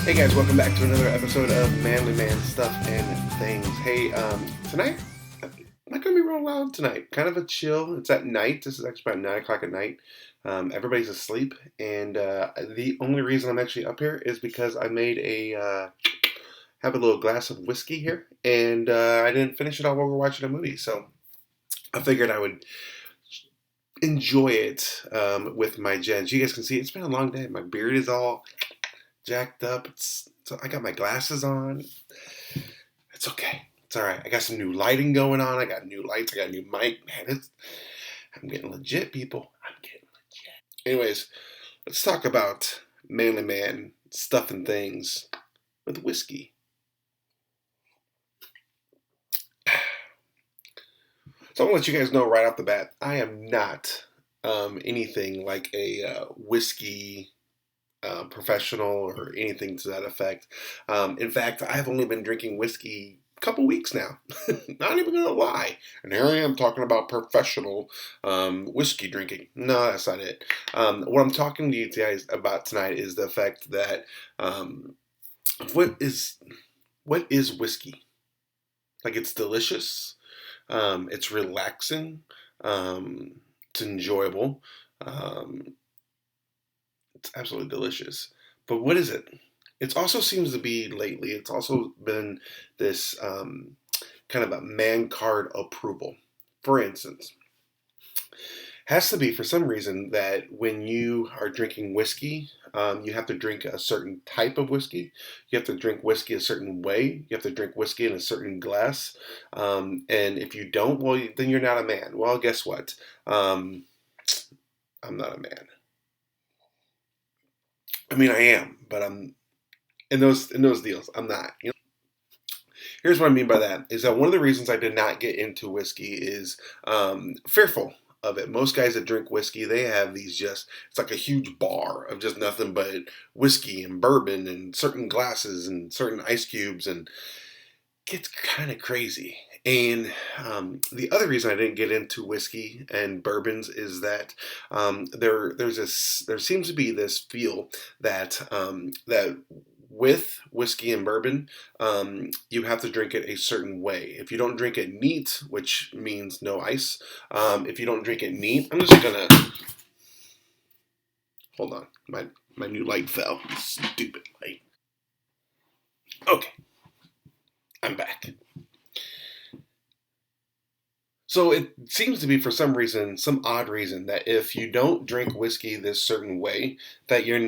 Hey guys, welcome back to another episode of Manly Man Stuff and Things. Hey, tonight, I'm not gonna be real loud tonight. Kind of a chill. It's at night. This is actually about 9 o'clock at night. Everybody's asleep, and the only reason I'm actually up here is because I made have a little glass of whiskey here, and I didn't finish it all while we're watching a movie, so I figured I would enjoy it with my gens. You guys can see it's been a long day. My beard is all jacked up. So I got my glasses on. It's okay. It's all right. I got some new lighting going on. I got new lights. I got a new mic. Man, I'm getting legit, people. I'm getting legit. Anyways, let's talk about Manly Man stuff and things with whiskey. So I'm gonna let you guys know right off the bat, I am not anything like a whiskey professional or anything to that effect. In fact, I've only been drinking whiskey a couple weeks now. Not even gonna lie. And here I am talking about professional whiskey drinking. No, that's not it. What I'm talking to you guys about tonight is the fact that what is whiskey? Like, it's delicious. It's relaxing. It's enjoyable. Um, It's absolutely delicious. But what is it? It also seems to be lately, it's also been this kind of a man card approval. For instance, has to be for some reason that when you are drinking whiskey, you have to drink a certain type of whiskey. You have to drink whiskey a certain way. You have to drink whiskey in a certain glass. And if you don't, well, then you're not a man. Well, guess what? I'm not a man. I mean, I am, but I'm in those deals. I'm not. Here's what I mean by that is that one of the reasons I did not get into whiskey is fearful of it. Most guys that drink whiskey, they have it's like a huge bar of just nothing but whiskey and bourbon and certain glasses and certain ice cubes, and it gets kind of crazy. And the other reason I didn't get into whiskey and bourbons is that there seems to be this feel that with whiskey and bourbon, you have to drink it a certain way. If you don't drink it neat, which means no ice, if you don't drink it neat, I'm just gonna hold on. My new light fell. Stupid light. Okay, I'm back. So it seems to be for some reason, some odd reason, that if you don't drink whiskey this certain way, that you're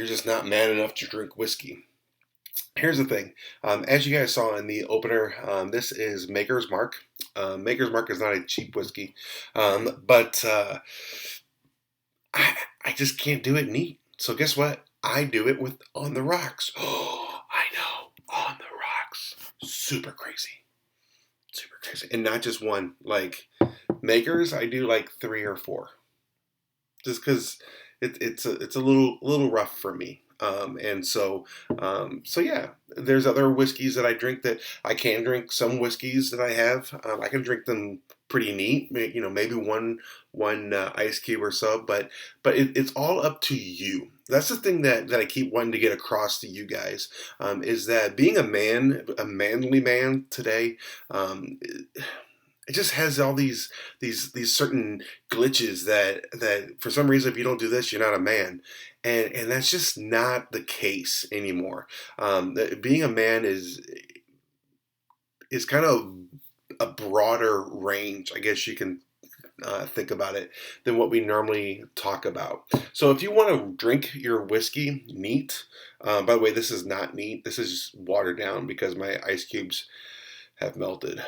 just not man enough to drink whiskey. Here's the thing. As you guys saw in the opener, this is Maker's Mark. Maker's Mark is not a cheap whiskey, but I just can't do it neat. So guess what? I do it with On the Rocks. Oh, I know. On the Rocks. Super crazy. Super crazy. And not just one. Like, Makers, I do like 3 or 4. Just because it's a little rough for me. So yeah, there's other whiskeys that I drink that I can drink. Some whiskeys that I have, I can drink them pretty neat. Maybe one ice cube or so. But it's all up to you. That's the thing that I keep wanting to get across to you guys, is that being a man, a manly man today, it just has all these certain glitches that for some reason, if you don't do this, you're not a man, and that's just not the case anymore. Being a man is kind of a broader range, I guess you can think about it, than what we normally talk about. So if you want to drink your whiskey neat, by the way, this is not neat. This is just watered down because my ice cubes have melted.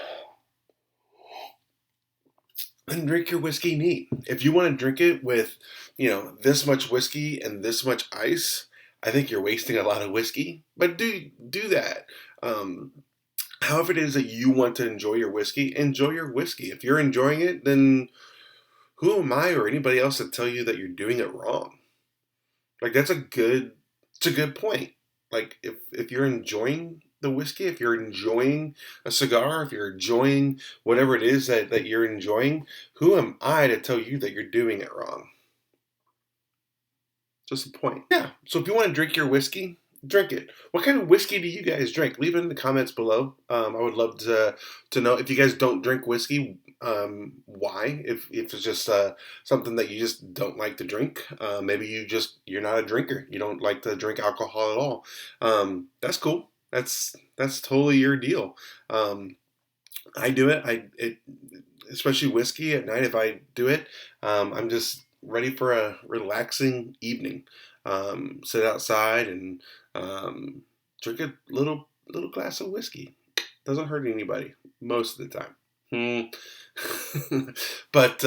Then drink your whiskey neat. If you want to drink it with, this much whiskey and this much ice, I think you're wasting a lot of whiskey. But do that. However it is that you want to enjoy your whiskey, enjoy your whiskey. If you're enjoying it, then who am I or anybody else to tell you that you're doing it wrong? Like, it's a good point. Like, if you're enjoying the whiskey, if you're enjoying a cigar, if you're enjoying whatever it is that you're enjoying, who am I to tell you that you're doing it wrong? Just the point. Yeah. So if you want to drink your whiskey, drink it. What kind of whiskey do you guys drink? Leave it in the comments below. I would love to know if you guys don't drink whiskey. Why? If it's just something that you just don't like to drink. Maybe you're not a drinker. You don't like to drink alcohol at all. That's cool. That's totally your deal. I do it. Especially whiskey at night. If I do it, I'm just ready for a relaxing evening. Sit outside and drink a little glass of whiskey. Doesn't hurt anybody most of the time. But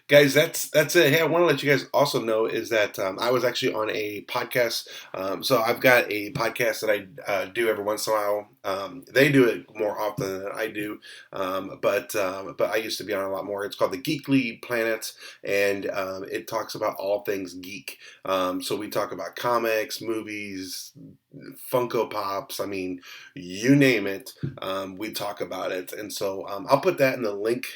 guys, that's it. Hey, I want to let you guys also know is that I was actually on a podcast. So I've got a podcast that I do every once in a while. They do it more often than I do, but I used to be on a lot more. It's called the Geekly Planet, and it talks about all things geek. So we talk about comics, movies, Funko Pops. I mean, you name it, we talk about it. And so I'll put that in the link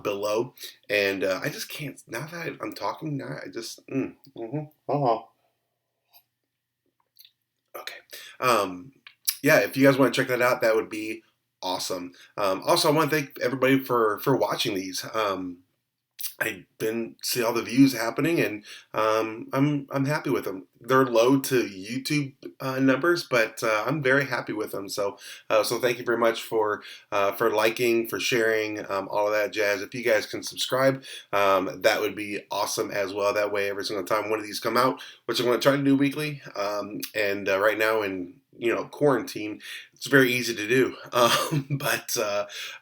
below. And I just can't, now that I'm talking now, I just, okay. Yeah, if you guys want to check that out, that would be awesome. Also, I want to thank everybody for watching these. I've been see all the views happening, and I'm happy with them. They're low to YouTube numbers, but I'm very happy with them. So thank you very much for liking, for sharing, all of that jazz. If you guys can subscribe, that would be awesome as well. That way, every single time one of these come out, which I'm going to try to do weekly, and right now in quarantine, it's very easy to do. But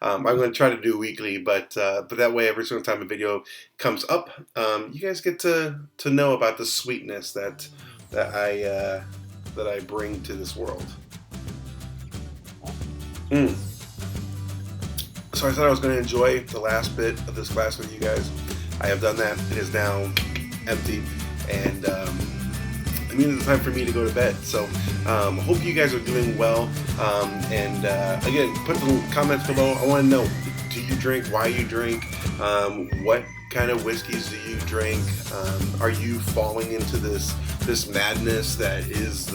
I'm going to try to do weekly. But that way, every single time a video comes up, you guys get to know about the sweetness that I bring to this world. So I thought I was going to enjoy the last bit of this class with you guys. I have done that. It is now empty, and I mean, it's time for me to go to bed. So hope you guys are doing well. And again, put the comments below. I want to know, do you drink? Why you drink? What kind of whiskeys do you drink? Are you falling into this madness that is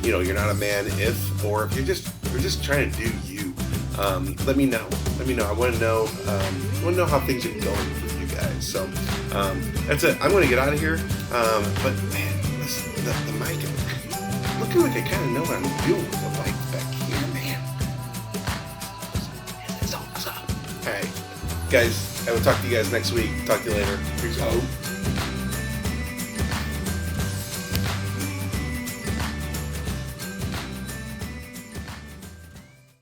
you're not a man if, or if you're just trying to do you? Let me know. I want to know. I want to know how things are going for you guys. So that's it. I'm going to get out of here. But man, the mic, looking like I kind of know what I'm doing with the mic back here, man. It's awesome. All right, guys, I will talk to you guys next week. Talk to you later. Peace out.